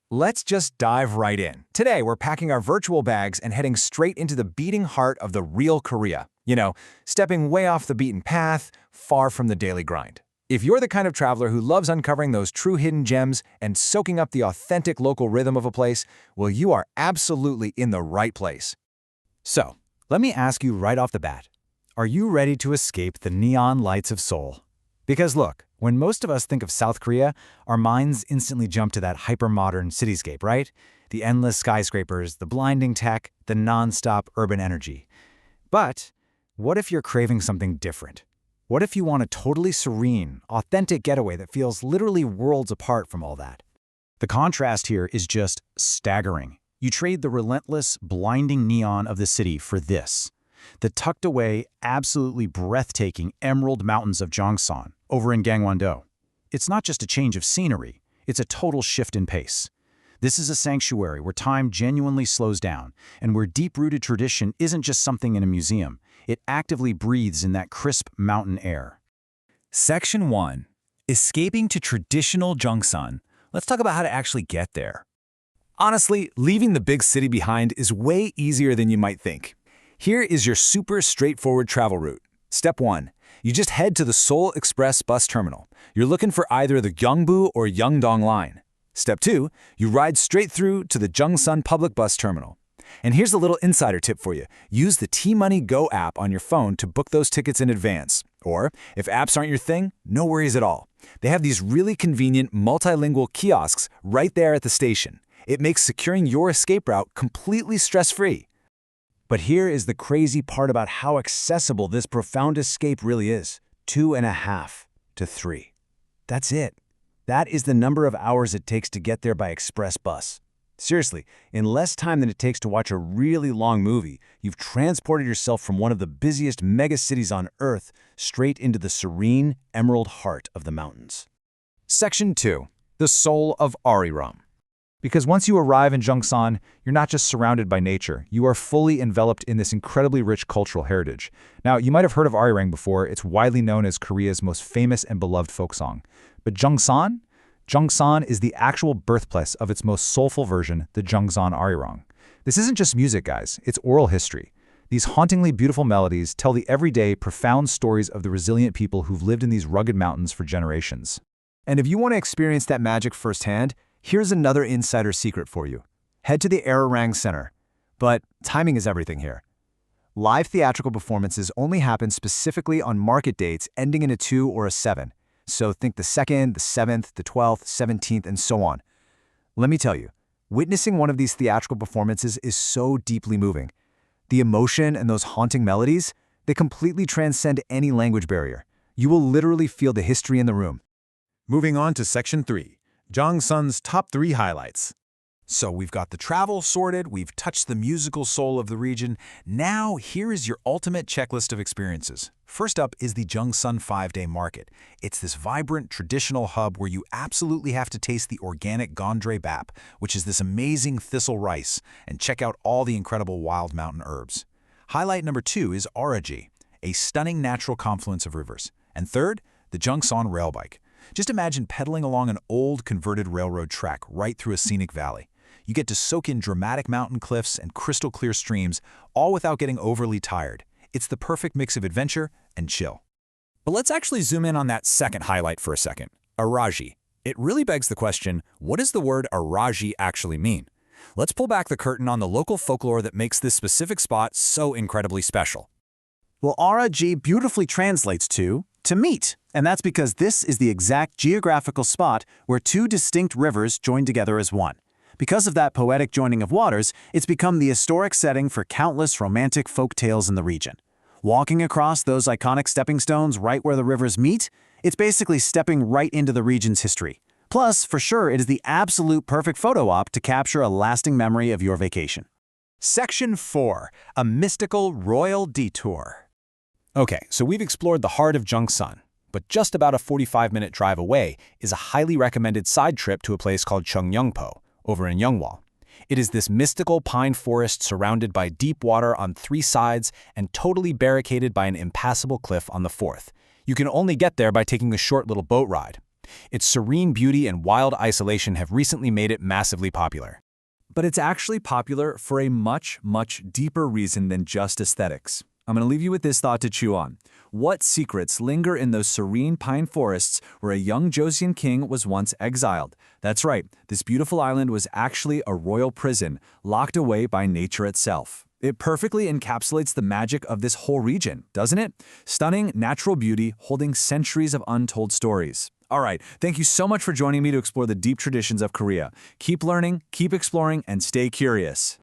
Let's just dive right in. Today, we're packing our virtual bags and heading straight into the beating heart of the real Korea. Stepping way off the beaten path, far from the daily grind. If you're the kind of traveler who loves uncovering those true hidden gems and soaking up the authentic local rhythm of a place, well, you are absolutely in the right place. So, let me ask you right off the bat, are you ready to escape the neon lights of Seoul? Because look, when most of us think of South Korea, our minds instantly jump to that hyper-modern cityscape, right? The endless skyscrapers, the blinding tech, the non-stop urban energy. But what if you're craving something different? What if you want a totally serene, authentic getaway that feels literally worlds apart from all that? The contrast here is just staggering. You trade the relentless, blinding neon of the city for this. The tucked-away, absolutely breathtaking emerald mountains of Jeongseon over in Gangwon-do. It's not just a change of scenery, it's a total shift in pace. This is a sanctuary where time genuinely slows down, and where deep-rooted tradition isn't just something in a museum. It actively breathes in that crisp mountain air. Section 1. Escaping to traditional Jeongseon. Let's talk about how to actually get there. Honestly, leaving the big city behind is way easier than you might think. Here is your super straightforward travel route. Step 1. You just head to the Seoul Express bus terminal. You're looking for either the Gyeongbu or Yeongdong line. Step 2. You ride straight through to the Jeongseon public bus terminal. And here's a little insider tip for you. Use the T-Money Go app on your phone to book those tickets in advance. Or, if apps aren't your thing, no worries at all. They have these really convenient multilingual kiosks right there at the station. It makes securing your escape route completely stress-free. But here is the crazy part about how accessible this profound escape really is. 2.5 to 3. That's it. That is the number of hours it takes to get there by express bus. Seriously, in less time than it takes to watch a really long movie, you've transported yourself from one of the busiest megacities on Earth straight into the serene, emerald heart of the mountains. Section 2. The Soul of Arirang. Because once you arrive in Jeongseon, you're not just surrounded by nature, you are fully enveloped in this incredibly rich cultural heritage. Now, you might have heard of Arirang before. It's widely known as Korea's most famous and beloved folk song. But Jeongseon? Jeongseon is the actual birthplace of its most soulful version, the Jeongseon Arirang. This isn't just music, guys. It's oral history. These hauntingly beautiful melodies tell the everyday, profound stories of the resilient people who've lived in these rugged mountains for generations. And if you want to experience that magic firsthand, here's another insider secret for you. Head to the Arirang Center. But timing is everything here. Live theatrical performances only happen specifically on market dates ending in a 2 or a 7. So think the 2nd, the 7th, the 12th, 17th, and so on. Let me tell you, witnessing one of these theatrical performances is so deeply moving. The emotion and those haunting melodies, they completely transcend any language barrier. You will literally feel the history in the room. Moving on to Section 3. Jeongseon's top 3 highlights. So we've got the travel sorted, we've touched the musical soul of the region. Now here is your ultimate checklist of experiences. First up is the Jeongseon 5-day market. It's this vibrant, traditional hub where you absolutely have to taste the organic gondre bap, which is this amazing thistle rice, and check out all the incredible wild mountain herbs. Highlight number 2 is Auraji, a stunning natural confluence of rivers. And third, the Jeongseon railbike. Just imagine pedaling along an old converted railroad track right through a scenic valley. You get to soak in dramatic mountain cliffs and crystal clear streams, all without getting overly tired. It's the perfect mix of adventure and chill. But let's actually zoom in on that second highlight for a second, Auraji. It really begs the question, what does the word Auraji actually mean? Let's pull back the curtain on the local folklore that makes this specific spot so incredibly special. Well, Auraji beautifully translates to meet, and that's because this is the exact geographical spot where 2 distinct rivers join together as one. Because of that poetic joining of waters, it's become the historic setting for countless romantic folk tales in the region. Walking across those iconic stepping stones right where the rivers meet, it's basically stepping right into the region's history. Plus, for sure, it is the absolute perfect photo op to capture a lasting memory of your vacation. Section 4. A mystical royal detour. Okay, so we've explored the heart of Jeongseon, but just about a 45-minute drive away is a highly recommended side trip to a place called Cheongnyongpo, over in Yeongwol. It is this mystical pine forest surrounded by deep water on 3 sides and totally barricaded by an impassable cliff on the 4th. You can only get there by taking a short little boat ride. Its serene beauty and wild isolation have recently made it massively popular. But it's actually popular for a much, much deeper reason than just aesthetics. I'm going to leave you with this thought to chew on. What secrets linger in those serene pine forests where a young Jeongseon king was once exiled? That's right, this beautiful island was actually a royal prison, locked away by nature itself. It perfectly encapsulates the magic of this whole region, doesn't it? Stunning natural beauty holding centuries of untold stories. All right, thank you so much for joining me to explore the deep traditions of Korea. Keep learning, keep exploring, and stay curious.